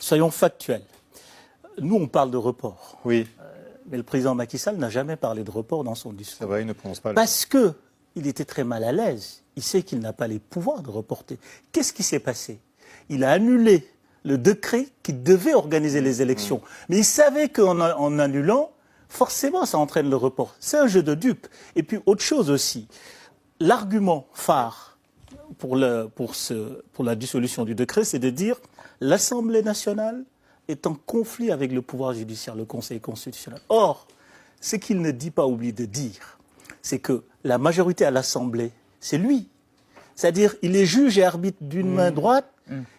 soyons factuels. Nous, on parle de report. Oui. Mais le président Macky Sall n'a jamais parlé de report dans son discours. C'est vrai, il ne prononce pas. Parce qu'il était très mal à l'aise. Il sait qu'il n'a pas les pouvoirs de reporter. Qu'est-ce qui s'est passé? Il a annulé le décret qui devait organiser les élections. Mais il savait qu'en annulant, forcément, ça entraîne le report. C'est un jeu de dupes. Et puis, autre chose aussi, l'argument phare pour la dissolution du décret, c'est de dire l'Assemblée nationale est en conflit avec le pouvoir judiciaire, le Conseil constitutionnel. Or, ce qu'il ne dit pas, oublie de dire, c'est que la majorité à l'Assemblée, c'est lui. C'est-à-dire, il est juge et arbitre d'une main droite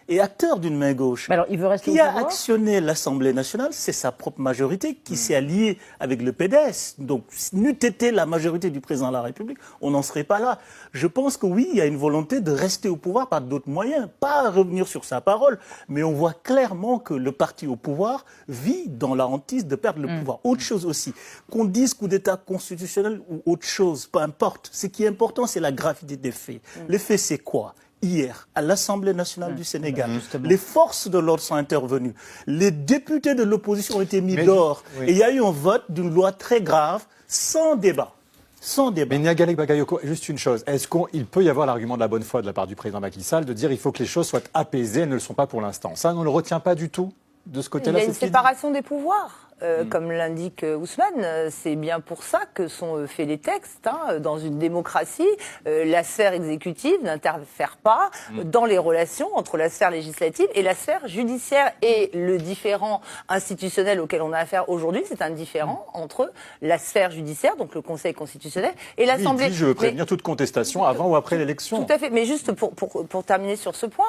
et acteur d'une main gauche. Mais alors, il veut rester Qui au a pouvoir actionné l'Assemblée nationale, c'est sa propre majorité qui s'est alliée avec le PDS. Donc, n'eût été la majorité du président de la République, on n'en serait pas là. Je pense que oui, il y a une volonté de rester au pouvoir par d'autres moyens, pas revenir sur sa parole, mais on voit clairement que le parti au pouvoir vit dans la hantise de perdre le pouvoir. Autre chose aussi, qu'on dise coup d'État constitutionnel ou autre chose, peu importe. Ce qui est important, c'est la gravité des faits. Les faits, c'est quoi? Hier, à l'Assemblée nationale du Sénégal, les forces de l'ordre sont intervenues. Les députés de l'opposition ont été mis dehors. Oui. Et il y a eu un vote d'une loi très grave, sans débat. Sans débat. Mais Niagalek Bagayoko, juste une chose. Est-ce qu'il peut y avoir l'argument de la bonne foi de la part du président Macky Sall de dire qu'il faut que les choses soient apaisées, elles ne le sont pas pour l'instant? Ça, on ne le retient pas du tout de ce côté-là? Il y a une séparation des pouvoirs. Comme l'indique Ousmane, c'est bien pour ça que sont faits les textes. Dans une démocratie, la sphère exécutive n'interfère pas dans les relations entre la sphère législative et la sphère judiciaire. Et le différend institutionnel auquel on a affaire aujourd'hui, c'est un différend entre la sphère judiciaire, donc le Conseil constitutionnel, et l'Assemblée. Il dit, je veux prévenir toute contestation avant ou après l'élection. Tout à fait. Mais juste pour terminer sur ce point,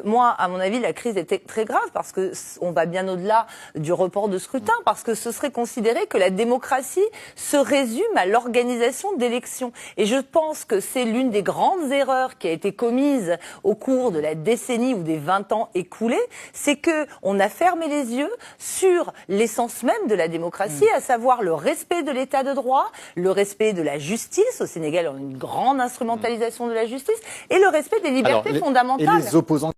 moi, à mon avis, la crise était très grave parce que on va bien au-delà du report de scrutin, parce que ce serait considéré que la démocratie se résume à l'organisation d'élections. Et je pense que c'est l'une des grandes erreurs qui a été commise au cours de la décennie ou des 20 ans écoulés, c'est que on a fermé les yeux sur l'essence même de la démocratie, à savoir le respect de l'état de droit, le respect de la justice. Au Sénégal, on a une grande instrumentalisation de la justice et le respect des libertés fondamentales. Et les opposants